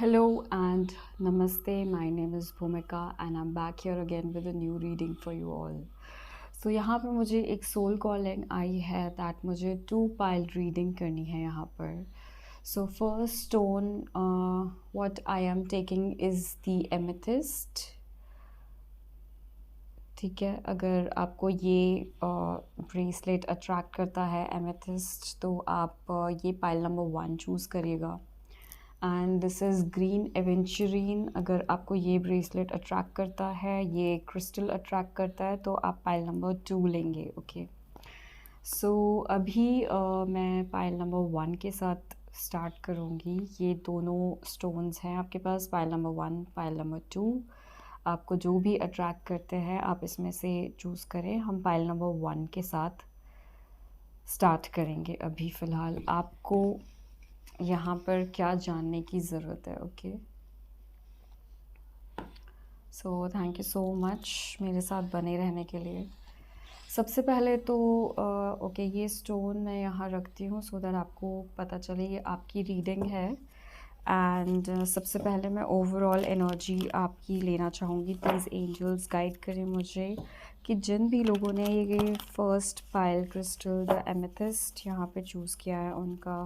Hello and namaste. My name is Bhumika and I'm back here again with a new reading for you all. So यहाँ पे मुझे एक soul calling आई है that मुझे 2 pile reading करनी है यहाँ पर. So first stone what I am taking is the amethyst. ठीक है, अगर आपको ये ब्रेसलेट अट्रैक्ट करता है एमेथिस्ट तो आप ये पाइल नंबर 1 चूज़ करिएगा. And this is green aventurine. अगर आपको ये ब्रेसलेट अट्रैक्ट करता है, ये क्रिस्टल अट्रैक्ट करता है तो आप पाइल नंबर 2 लेंगे. ओके, सो अभी मैं पाइल नंबर 1 के साथ स्टार्ट करूँगी. ये दोनों स्टोन्स हैं आपके पास, पाइल नंबर 1, पाइल नंबर 2. आपको जो भी अट्रैक्ट करते हैं आप इसमें से चूज़ करें. हम पाइल नंबर 1 के साथ स्टार्ट करेंगे. अभी फ़िलहाल आपको यहाँ पर क्या जानने की ज़रूरत है. Okay, so thank you so much मेरे साथ बने रहने के लिए. सबसे पहले तो ओके ये स्टोन मैं यहाँ रखती हूँ सो दैट आपको पता चले ये आपकी रीडिंग है. एंड सबसे पहले मैं ओवरऑल एनर्जी आपकी लेना चाहूँगी. प्लीज़ एंजल्स गाइड करें मुझे कि जिन भी लोगों ने ये first pile crystal the amethyst यहाँ पे चूज़ किया है उनका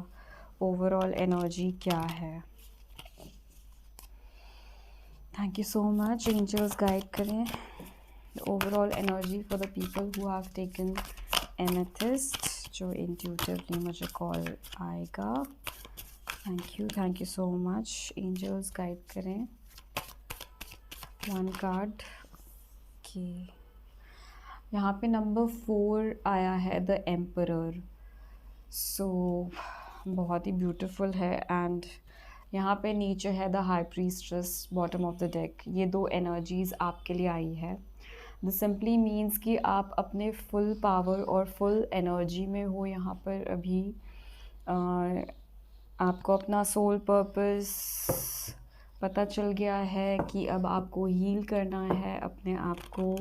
ओवरऑल एनर्जी क्या है. Thank you so much. Angels guide करें overall energy for the people who have taken amethyst, जो इंट्यूटिवली मुझे कॉल आएगा. Thank you so much. Angels guide करें. 1 कार्ड. ओके, यहाँ पे नंबर 4 आया है द एम्परर. सो बहुत ही ब्यूटीफुल है. एंड यहाँ पे नीचे है the high prestress bottom of the deck. ये 2 एनर्जीज़ आपके लिए आई है. दिस सिंपली मीन्स कि आप अपने फुल पावर और फुल एनर्जी में हो यहाँ पर अभी. आपको अपना सोल पर्पस पता चल गया है कि अब आपको हील करना है अपने आप को.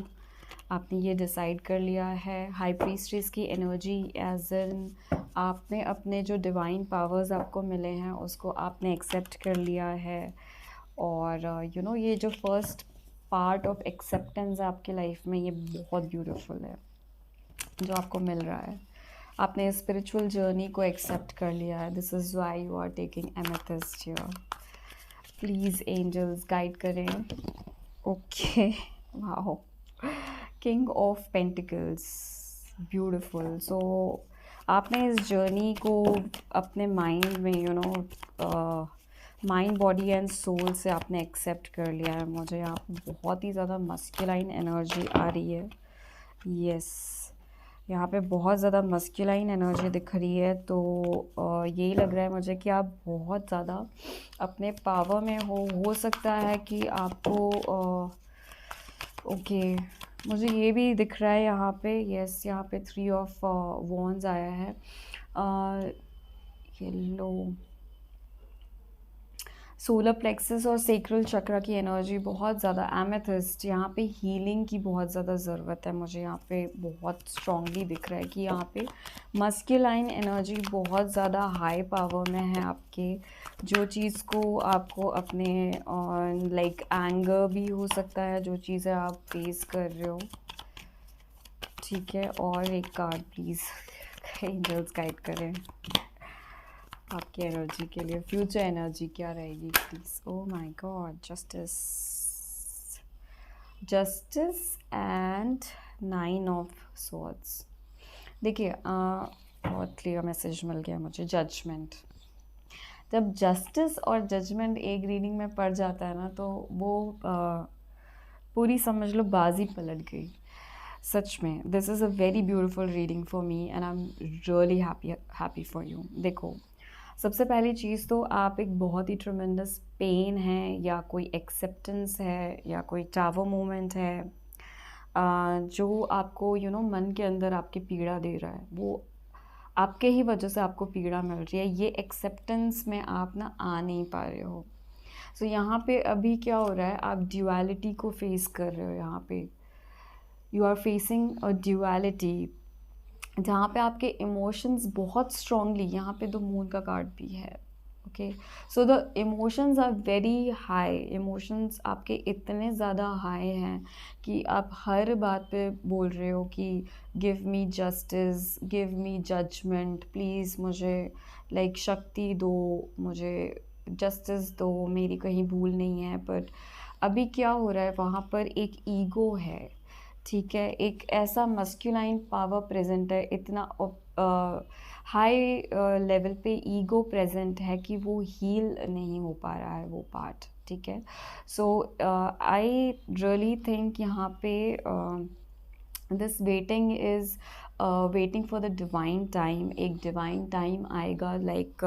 आपने ये डिसाइड कर लिया है. हाई प्रीस्ट्रेस की एनर्जी एज इन आपने अपने जो डिवाइन पावर्स आपको मिले हैं उसको आपने एक्सेप्ट कर लिया है. और यू नो ये जो फर्स्ट पार्ट ऑफ एक्सेप्टेंस है आपके लाइफ में, ये बहुत ब्यूटीफुल है जो आपको मिल रहा है. आपने स्पिरिचुअल जर्नी को एक्सेप्ट कर लिया है. This is why you are taking amethyst here. Please angels guide करें. Okay, wow, king of pentacles, beautiful. So आपने इस जर्नी को अपने माइंड में you know mind body and soul से आपने एक्सेप्ट कर लिया है. मुझे यहाँ पे बहुत ही ज़्यादा मस्कुलाइन एनर्जी आ रही है. यस, यहाँ पे बहुत ज़्यादा मस्कुलाइन एनर्जी दिख रही है. तो यही लग रहा है मुझे कि आप बहुत ज़्यादा अपने पावर में हो सकता है कि आपको ओके मुझे ये भी दिख रहा है यहाँ पे. यस, यहाँ पे 3 ऑफ वॉन्ड्स आया है. येलो सोलर प्लेक्सस और सेक्रल चक्र की एनर्जी बहुत ज़्यादा. एमेथिस्ट यहाँ पे हीलिंग की बहुत ज़्यादा ज़रूरत है. मुझे यहाँ पे बहुत स्ट्रॉन्गली दिख रहा है कि यहाँ पे मस्कुलाइन एनर्जी बहुत ज़्यादा हाई पावर में है आपके. जो चीज़ को आपको अपने लाइक एंगर भी हो सकता है, जो चीज़ें आप फेस कर रहे हो. ठीक है, और एक कार्ड प्लीज़ एंजल्स गाइड करें आपकी एनर्जी के लिए. फ्यूचर एनर्जी क्या रहेगी please. O my God, justice and 9 of swords. देखिए बहुत क्लियर मैसेज मिल गया मुझे. जजमेंट. जब जस्टिस और जजमेंट एक रीडिंग में पड़ जाता है ना तो वो पूरी समझ लो बाजी पलट गई. सच में this is a very beautiful reading for me and I am really happy for you. देखो, सबसे पहली चीज़ तो आप एक बहुत ही ट्रमेंडस पेन है या कोई एक्सेप्टेंस है या कोई टावर मोमेंट है जो आपको यू नो मन के अंदर आपकी पीड़ा दे रहा है. वो आपके ही वजह से आपको पीड़ा मिल रही है. ये एक्सेप्टेंस में आप ना आ नहीं पा रहे हो. सो यहाँ पे अभी क्या हो रहा है, आप ड्यूअलिटी को फेस कर रहे हो. यहाँ पे you are facing a duality जहाँ पे आपके इमोशंस बहुत स्ट्रांगली, यहाँ पे 2 मून का कार्ड भी है. Okay. So the emotions are very high, emotions आपके इतने ज़्यादा हाई हैं कि आप हर बात पे बोल रहे हो कि give me justice, give me judgement, please मुझे लाइक शक्ति दो, मुझे जस्टिस दो, मेरी कहीं भूल नहीं है। बट अभी क्या हो रहा है, वहाँ पर एक ईगो है, ठीक है, एक ऐसा मस्कुलाइन पावर प्रेजेंट है, इतना हाई लेवल पे ईगो प्रेजेंट है कि वो हील नहीं हो पा रहा है वो पार्ट, ठीक है। सो आई रियली थिंक यहाँ पे this waiting is waiting for the divine time. एक डिवाइन टाइम आएगा, लाइक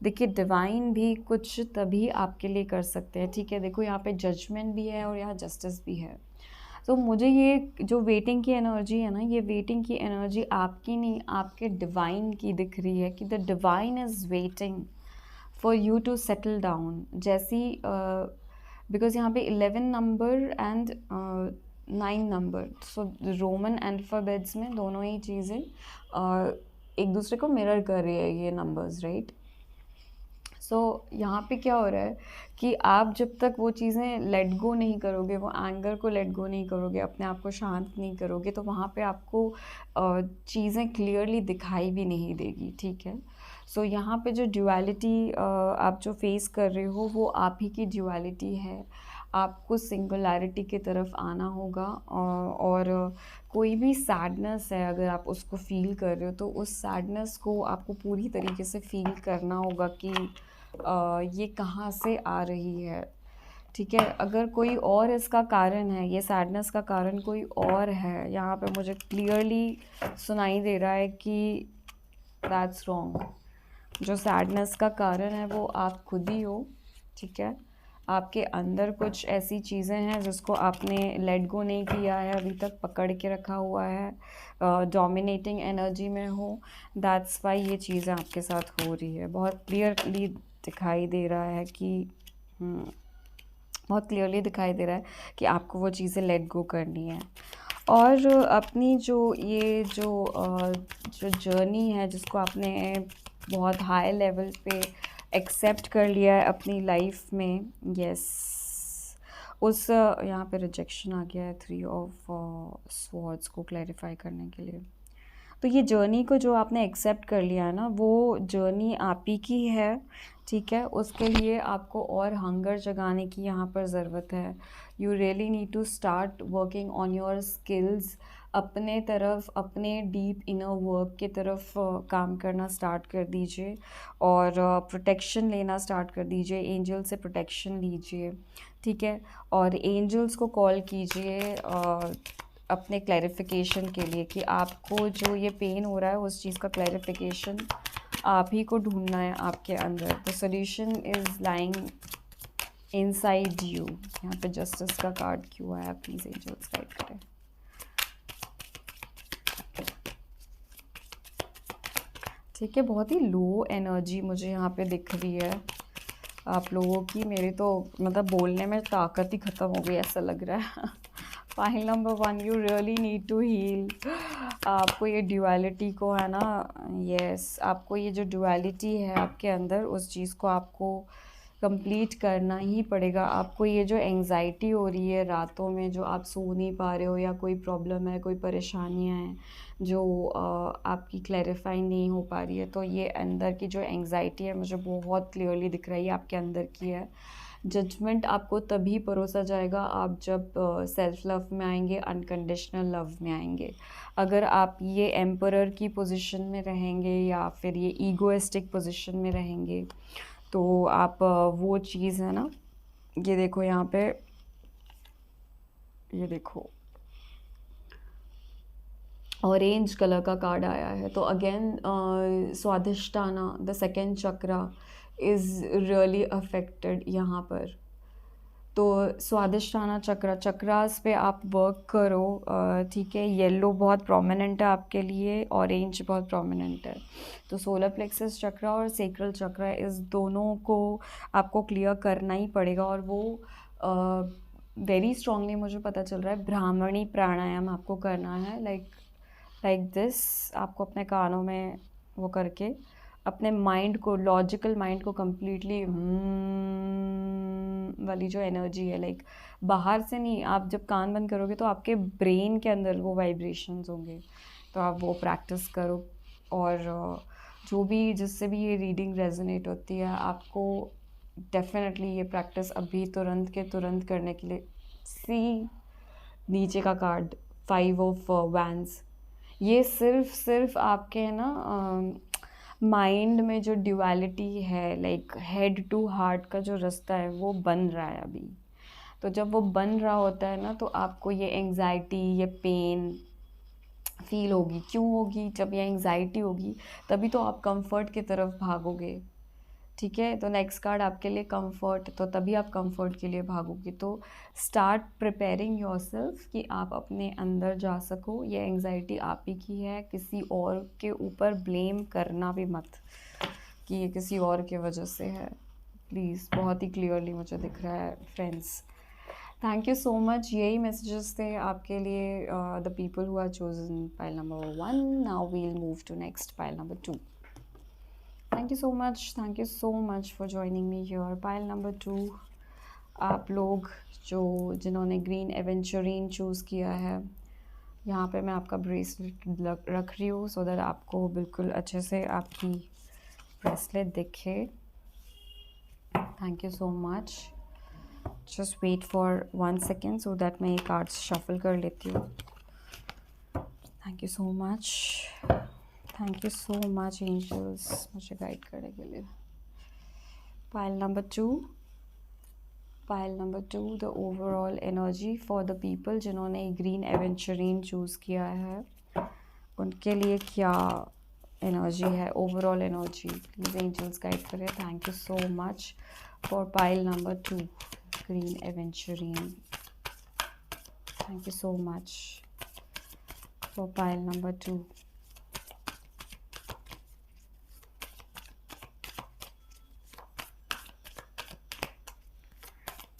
देखिए डिवाइन भी कुछ तभी आपके लिए कर सकते हैं, ठीक है। देखो यहाँ पे जजमेंट भी है और यहाँ जस्टिस भी है। तो मुझे ये जो वेटिंग की एनर्जी है ना, ये वेटिंग की एनर्जी आपकी नहीं, आपके डिवाइन की दिख रही है कि the divine is waiting for you to settle down. जैसी बिकॉज यहाँ पे 11 number and 9 number, so Roman alphabets में दोनों ही चीज़ें एक दूसरे को मिरर कर रही है, ये नंबर्स, राइट। सो यहाँ पे क्या हो रहा है कि आप जब तक वो चीज़ें लेट गो नहीं करोगे, वो एंगर को लेट गो नहीं करोगे, अपने आप को शांत नहीं करोगे, तो वहाँ पे आपको चीज़ें क्लियरली दिखाई भी नहीं देगी, ठीक है। सो यहाँ पे जो ड्यूअलिटी आप जो फेस कर रहे हो, वो आप ही की ड्यूअलिटी है। आपको सिंगुलैरिटी की तरफ आना होगा, और कोई भी सैडनेस है, अगर आप उसको फील कर रहे हो, तो उस सैडनेस को आपको पूरी तरीके से फील करना होगा कि ये कहाँ से आ रही है, ठीक है। अगर कोई और इसका कारण है, ये सैडनेस का कारण कोई और है, यहाँ पे मुझे क्लियरली सुनाई दे रहा है कि दैट्स रॉन्ग। जो सैडनेस का कारण है वो आप खुद ही हो, ठीक है। आपके अंदर कुछ ऐसी चीज़ें हैं जिसको आपने लेट गो नहीं किया है, अभी तक पकड़ के रखा हुआ है, डोमिनेटिंग एनर्जी में हो। दैट्स वाई ये चीज़ें आपके साथ हो रही है। बहुत क्लियरली दिखाई दे रहा है कि बहुत क्लियरली दिखाई दे रहा है कि आपको वो चीज़ें लेट गो करनी है। और अपनी जो ये जो जर्नी है, जिसको आपने बहुत हाई लेवल पे एक्सेप्ट कर लिया है अपनी लाइफ में, यस, उस यहाँ पे रिजेक्शन आ गया है 3 ऑफ स्वॉर्ड्स को क्लैरिफाई करने के लिए। तो ये जर्नी को जो आपने एक्सेप्ट कर लिया है ना, वो जर्नी आप ही की है, ठीक है। उसके लिए आपको और हंगर जगाने की यहाँ पर ज़रूरत है। You really need to start working on your skills. अपने तरफ, अपने डीप इनर वर्क की तरफ काम करना स्टार्ट कर दीजिए, और प्रोटेक्शन लेना स्टार्ट कर दीजिए। एंजल से प्रोटेक्शन लीजिए, ठीक है। और एंजल्स को कॉल कीजिए अपने क्लैरिफिकेशन के लिए कि आपको जो ये पेन हो रहा है, उस चीज़ का क्लैरिफिकेशन आप ही को ढूंढना है आपके अंदर। The solution is lying inside you. यहाँ पे जस्टिस का कार्ड क्यों आया, प्लीज़ एंजल्स गाइड करें। ठीक है, बहुत ही लो एनर्जी मुझे यहाँ पे दिख रही है आप लोगों की। मेरे तो मतलब बोलने में ताकत ही ख़त्म हो गई ऐसा लग रहा है। File number 1, you really need to heal. आपको ये ड्यूअलिटी को है ना, यस, आपको ये जो ड्यूअलिटी है आपके अंदर, उस चीज़ को आपको कंप्लीट करना ही पड़ेगा। आपको ये जो एंग्जाइटी हो रही है रातों में, जो आप सो नहीं पा रहे हो, या कोई प्रॉब्लम है, कोई परेशानियां हैं जो आपकी क्लैरिफाई नहीं हो पा रही है, तो ये अंदर की जो एंग्जाइटी है मुझे बहुत क्लियरली दिख रही है आपके अंदर की है। जजमेंट आपको तभी परोसा जाएगा आप जब सेल्फ लव में आएंगे, अनकंडीशनल लव में आएंगे। अगर आप ये एम्परर की पोजीशन में रहेंगे या फिर ये ईगोइस्टिक पोजीशन में रहेंगे, तो आप वो चीज़ है ना, ये देखो यहाँ पे, ये देखो ऑरेंज कलर का कार्ड आया है। तो again Swadhisthana, the second chakra is really affected यहाँ पर। तो स्वादिष्टाना चक्रा, चक्रास पे आप वर्क करो, ठीक है। येलो बहुत प्रोमिनेंट है आपके लिए, ऑरेंज बहुत प्रोमिनेंट है। तो सोलर प्लेक्सस चक्रा और सेक्रल चक्रा, इस दोनों को आपको क्लियर करना ही पड़ेगा। और वो वेरी स्ट्रांगली मुझे पता चल रहा है, ब्राह्मणी प्राणायाम आपको करना है, लाइक दिस। आपको अपने कानों में वो करके अपने माइंड को, लॉजिकल माइंड को कम्प्लीटली वाली जो एनर्जी है, लाइक बाहर से नहीं, आप जब कान बंद करोगे तो आपके ब्रेन के अंदर वो वाइब्रेशंस होंगे, तो आप वो प्रैक्टिस करो। और जो भी, जिससे भी ये रीडिंग रेजोनेट होती है, आपको डेफिनेटली ये प्रैक्टिस अभी तुरंत के तुरंत करने के लिए। सी नीचे का कार्ड 5 ऑफ वैंड्स, ये सिर्फ आपके है ना माइंड में जो ड्युअलिटी है, लाइक हेड टू हार्ट का जो रास्ता है वो बन रहा है अभी। तो जब वो बन रहा होता है ना, तो आपको ये एंग्जाइटी, ये पेन फील होगी। क्यों होगी? जब ये एंग्जाइटी होगी तभी तो आप कंफर्ट की तरफ भागोगे, ठीक है। तो नेक्स्ट कार्ड आपके लिए कंफर्ट, तो तभी आप कंफर्ट के लिए भागोगे। तो स्टार्ट प्रिपेयरिंग योरसेल्फ कि आप अपने अंदर जा सको। ये एंग्जाइटी आप ही की है, किसी और के ऊपर ब्लेम करना भी मत कि ये किसी और के वजह से है, प्लीज़। बहुत ही क्लियरली मुझे दिख रहा है friends. Thank you so much. यही मैसेजेस थे आपके लिए, the people who are chosen pile number 1। Now we'll move to next pile number 2। Thank you so much for joining me here. Pile number 2, आप लोग जिन्होंने ग्रीन एवेंचुरीन चूज़ किया है, यहाँ पे मैं आपका ब्रेसलेट रख रही हूँ सो दैट आपको बिल्कुल अच्छे से आपकी ब्रेसलेट दिखे। Thank you so much. Just wait for 1 second so that मैं ये कार्ड्स शफल कर लेती हूँ। Thank you so much, thank you so much angels मुझे गाइड करने के लिए। Pile number 2, the overall energy for the people जिन्होंने ग्रीन एवेंचुरीन चूज़ किया है, उनके लिए क्या एनर्जी है, overall energy. Please angels guide करें। Thank you so much for pile number 2, green aventurine. Thank you so much for pile number 2।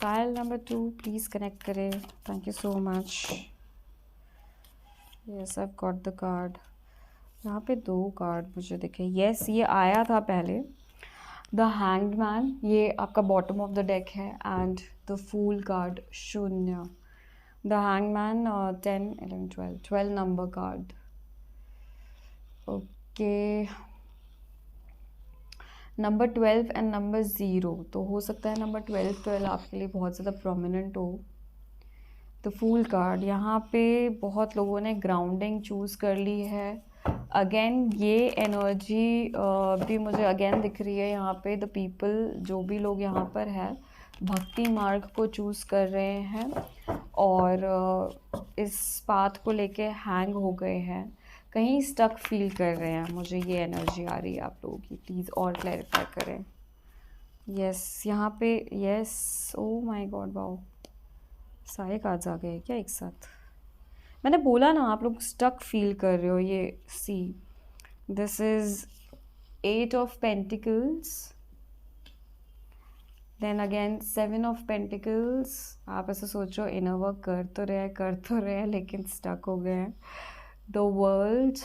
Pile number 2 please connect करें। Thank you so much. Yes, I got the card. यहाँ पे 2 card मुझे दिखे। Yes, ये आया था पहले, the hanged man, ये आपका बॉटम ऑफ द डेक है, एंड द फूल कार्ड, शून्य। The hanged man 10, 11, 12 number card. Okay, number 12 and number 0, तो हो सकता है नंबर 12 आपके लिए बहुत ज़्यादा प्रोमिनेंट हो। द फूल कार्ड, यहाँ पे बहुत लोगों ने ग्राउंडिंग चूज़ कर ली है। अगेन ये एनर्जी भी मुझे अगेन दिख रही है यहाँ पे। द पीपल, जो भी लोग यहाँ पर है, भक्ति मार्ग को चूज़ कर रहे हैं और इस पाथ को लेके हैंग हो गए हैं, कहीं स्टक फील कर रहे हैं। मुझे ये एनर्जी आ रही है आप लोगों की। प्लीज़ और क्लैरिफाई करें। यस, यहाँ पे yes, O my God, wow, सारे कार्ड्स आ गए क्या एक साथ? मैंने बोला ना, आप लोग स्टक फील कर रहे हो। ये see, this is 8 of pentacles, then again 7 of pentacles. आप ऐसे सोचो, इनर वर्क कर तो रहे लेकिन स्टक हो गए हैं। The world,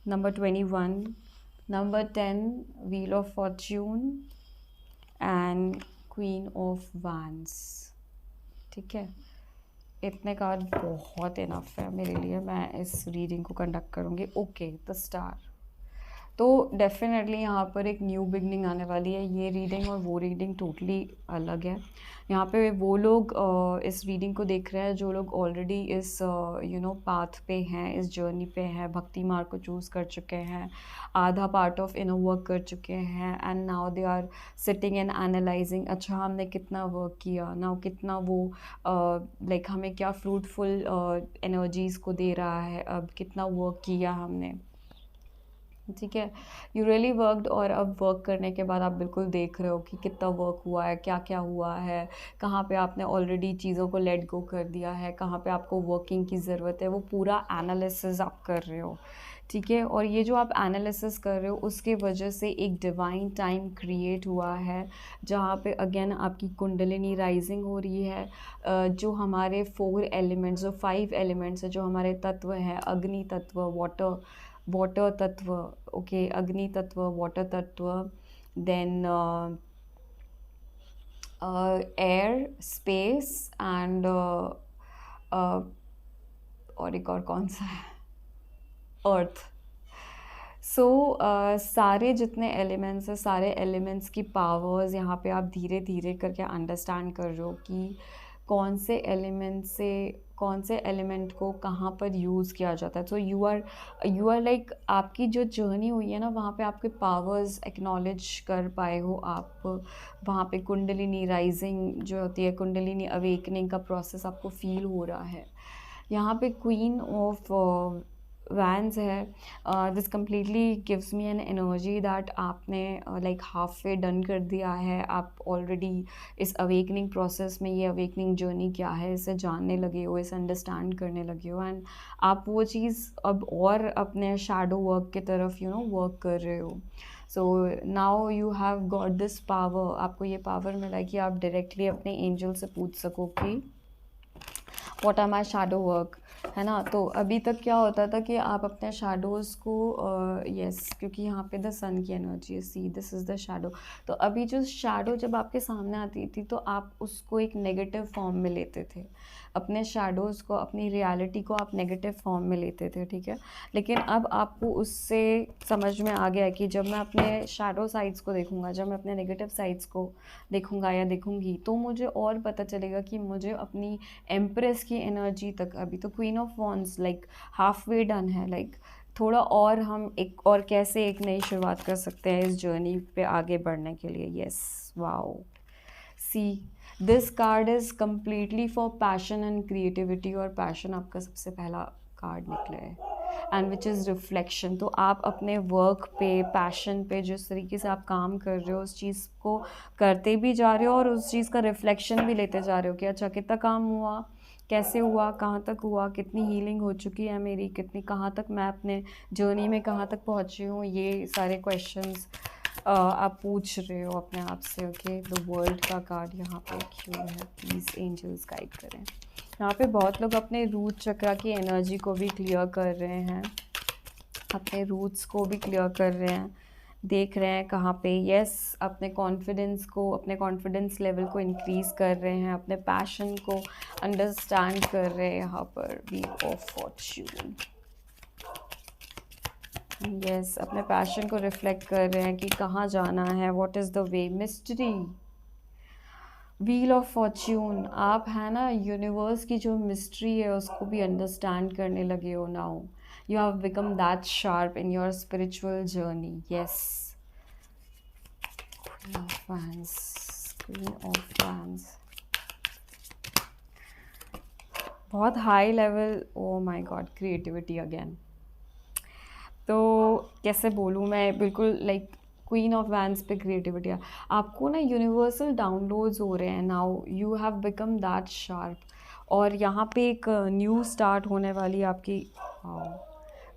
number 21, number 10, wheel of Fortune and queen of wands. ठीक है, इतने कार्ड बहुत इनफ है मेरे लिए। मैं इस रीडिंग को कंडक्ट करूँगी। ओके, द स्टार, तो डेफिनेटली यहाँ पर एक न्यू बिगनिंग आने वाली है। ये रीडिंग और वो रीडिंग टोटली अलग है। यहाँ पे वो लोग इस रीडिंग को देख रहे हैं जो लोग ऑलरेडी इस पाथ पे हैं, इस जर्नी पे हैं, भक्ति मार्ग को चूज़ कर चुके हैं, आधा पार्ट ऑफ इनर वर्क कर चुके हैं, and now they are sitting and analysing, अच्छा हमने कितना वर्क किया, नाउ कितना वो लाइक हमें क्या फ्रूटफुल एनर्जीज़ को दे रहा है, अब कितना वर्क किया हमने। ठीक है, यू रियली वर्कड, और अब वर्क करने के बाद आप बिल्कुल देख रहे हो कि कितना वर्क हुआ है, क्या क्या हुआ है, कहाँ पे आपने ऑलरेडी चीज़ों को लेट गो कर दिया है, कहाँ पे आपको वर्किंग की ज़रूरत है, वो पूरा एनालिसिस आप कर रहे हो। ठीक है, और ये जो आप एनालिसिस कर रहे हो उसके वजह से एक डिवाइन टाइम क्रिएट हुआ है, जहाँ पे अगेन आपकी कुंडलिनी राइजिंग हो रही है। जो हमारे 4 एलिमेंट्स, जो 5 एलिमेंट्स है, जो हमारे तत्व हैं, अग्नि तत्व, वाटर, वाटर तत्व, ओके, अग्नि तत्व, वाटर तत्व, देन एयर, स्पेस एंड और एक और कौन सा है, अर्थ। सो सारे जितने एलिमेंट्स हैं, सारे एलिमेंट्स की पावर्स यहाँ पे आप धीरे धीरे करके अंडरस्टैंड कर रहे हो कि कौन से एलिमेंट से कौन से एलिमेंट को कहाँ पर यूज़ किया जाता है। सो यू आर लाइक, आपकी जो जर्नी हुई है ना, वहाँ पे आपके पावर्स एक्नॉलेज कर पाए हो आप। वहाँ पे कुंडलिनी राइजिंग जो होती है, कुंडलिनी अवेकनिंग का प्रोसेस आपको फील हो रहा है। यहाँ पे क्वीन ऑफ वैंस है। This completely gives me an energy that आपने लाइक हाफ वे डन कर दिया है। आप ऑलरेडी इस अवेकनिंग प्रोसेस में, ये अवेकनिंग जर्नी क्या है, इसे जानने लगे हो, इसे अंडरस्टैंड करने लगे हो, एंड आप वो चीज़ अब और अपने शैडो वर्क की तरफ वर्क कर रहे हो। So now you have got this power. आपको ये पावर मिला है कि आप डायरेक्टली अपने एंजल से पूछ सको कि what are my shadow work, है ना। तो अभी तक क्या होता था कि आप अपने शैडोज़ को क्योंकि यहाँ पे द सन की एनर्जी है, see this is the shadow. तो अभी जो शैडो जब आपके सामने आती थी तो आप उसको एक नेगेटिव फॉर्म में लेते थे, अपने शैडोज़ को, अपनी रियलिटी को आप नेगेटिव फॉर्म में लेते थे, ठीक है। लेकिन अब आपको उससे समझ में आ गया है कि जब मैं अपने शैडो साइड्स को देखूँगा, जब मैं अपने नेगेटिव साइड्स को देखूँगा या देखूँगी, तो मुझे और पता चलेगा कि मुझे अपनी एम्प्रेस की एनर्जी तक, अभी तो queen of wands like half way done है, लाइक थोड़ा और हम एक और कैसे एक नई शुरुआत कर सकते हैं इस जर्नी पे आगे बढ़ने के लिए। Yes, wow, see this card is completely for passion and creativity, और पैशन आपका सबसे पहला कार्ड निकला है, एंड विच इज़ रिफ्लेक्शन। तो आप अपने वर्क पे, पैशन पे, जिस तरीके से आप काम कर रहे हो, उस चीज़ को करते भी जा रहे हो और उस चीज़ का रिफ्लेक्शन भी लेते जा रहे हो कि अच्छा कितना काम हुआ, कैसे हुआ, कहाँ तक हुआ, कितनी हीलिंग हो चुकी है मेरी, कितनी, कहाँ तक मैं अपने जर्नी में कहाँ तक पहुँची हूँ। ये सारे क्वेश्चंस आप पूछ रहे हो अपने आप से। ओके, द वर्ल्ड का कार्ड यहाँ पे क्यों है, प्लीज़ एंजल्स गाइड करें। यहाँ पे बहुत लोग अपने रूट चक्र की एनर्जी को भी क्लियर कर रहे हैं, अपने रूट्स को भी क्लियर कर रहे हैं, देख रहे हैं कहाँ पे। यस, अपने कॉन्फिडेंस को, अपने कॉन्फिडेंस लेवल को इंक्रीज़ कर रहे हैं, अपने पैशन को अंडरस्टैंड कर रहे हैं यहाँ पर। व्हील ऑफ फॉर्च्यून, यस, अपने पैशन को रिफ्लेक्ट कर रहे हैं कि कहाँ जाना है, what is the way, mystery. Wheel of Fortune, आप है ना यूनिवर्स की जो मिस्ट्री है उसको भी अंडरस्टैंड करने लगे हो now. You have become that sharp in your spiritual journey. Yes, queen of wands, queen of wands, बहुत high level, oh my god, creativity again. तो कैसे बोलूँ मैं, बिल्कुल लाइक क्वीन ऑफ वैंड्स पे क्रिएटिविटी। आपको ना यूनिवर्सल डाउनलोड्स हो रहे हैं now, you have become that sharp, और यहाँ पे एक न्यू स्टार्ट होने वाली आपकी।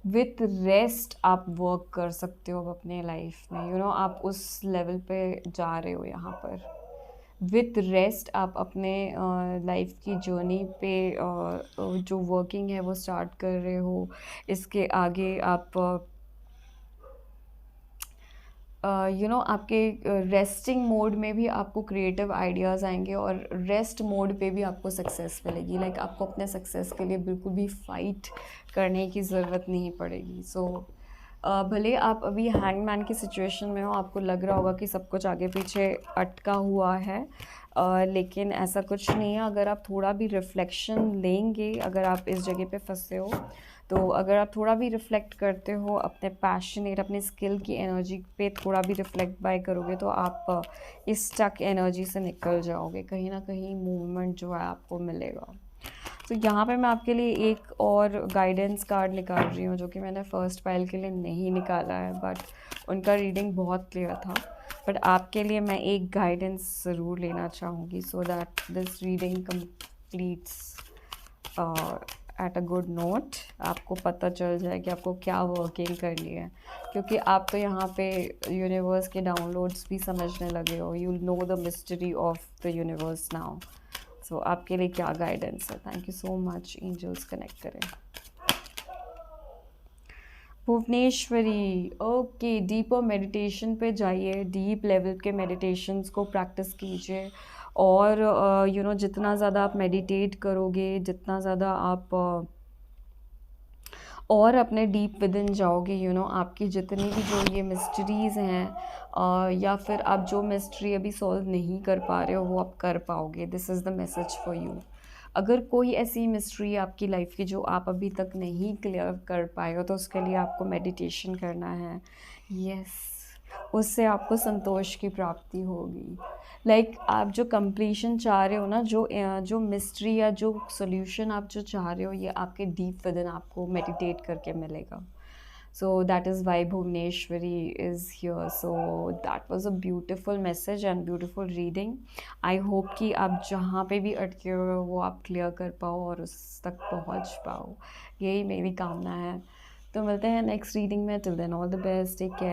विथ रेस्ट आप वर्क कर सकते हो अब अपने लाइफ में, आप उस लेवल पे जा रहे हो यहाँ पर। विथ रेस्ट आप अपने लाइफ की जर्नी पे जो वर्किंग है वो स्टार्ट कर रहे हो। इसके आगे आप आपके रेस्टिंग मोड में भी आपको क्रिएटिव आइडियाज़ आएंगे, और रेस्ट मोड पे भी आपको सक्सेस मिलेगी। लाइक आपको अपने सक्सेस के लिए बिल्कुल भी फाइट करने की ज़रूरत नहीं पड़ेगी। सो भले आप अभी हैंगमैन की सिचुएशन में हो, आपको लग रहा होगा कि सब कुछ आगे पीछे अटका हुआ है, लेकिन ऐसा कुछ नहीं है। अगर आप थोड़ा भी रिफ्लेक्शन लेंगे, अगर आप इस जगह पे फंसे हो, तो अगर आप थोड़ा भी रिफ्लेक्ट करते हो, अपने पैशनेट, अपने स्किल की एनर्जी पे थोड़ा भी रिफ्लेक्ट बाय करोगे, तो आप इस स्टक एनर्जी से निकल जाओगे। कहीं ना कहीं मूवमेंट जो है आपको मिलेगा। तो यहाँ पे मैं आपके लिए एक और गाइडेंस कार्ड निकाल रही हूँ, जो कि मैंने फर्स्ट पाइल के लिए नहीं निकाला है, बट उनका रीडिंग बहुत क्लियर था। बट आपके लिए मैं एक गाइडेंस ज़रूर लेना चाहूँगी, so that this reading completes at a good note. आपको पता चल जाए कि आपको क्या वर्किंग करनी है, क्योंकि आप तो यहाँ पे यूनिवर्स के डाउनलोड्स भी समझने लगे हो। You know the mystery of the universe now. So आपके लिए क्या गाइडेंस है? Thank you so much, angels connect करें। भुवनेश्वरी, ओके, डीपर मेडिटेशन पे जाइए, डीप लेवल के मेडिटेशंस को प्रैक्टिस कीजिए। और जितना ज़्यादा आप मेडिटेट करोगे, जितना ज़्यादा आप और अपने डीप विदिन जाओगे, आपकी जितनी भी जो ये मिस्ट्रीज़ हैं, या फिर आप जो मिस्ट्री अभी सॉल्व नहीं कर पा रहे हो वो आप कर पाओगे। This is the message for you. अगर कोई ऐसी मिस्ट्री आपकी लाइफ की जो आप अभी तक नहीं क्लियर कर पाए हो, तो उसके लिए आपको मेडिटेशन करना है। यस, उससे आपको संतोष की प्राप्ति होगी। आप जो कंप्लीशन चाह रहे हो ना, जो मिस्ट्री या जो सॉल्यूशन आप जो चाह रहे हो, ये आपके डीप विदिन आपको मेडिटेट करके मिलेगा। So that is why Bhuvneshwari is here. So that was a beautiful message and beautiful reading. I hope कि आप जहाँ पे भी अटके हो वो आप क्लियर कर पाओ और उस तक पहुँच पाओ, यही मेरी कामना है। तो मिलते हैं नेक्स्ट रीडिंग में। Till then all the best, take care.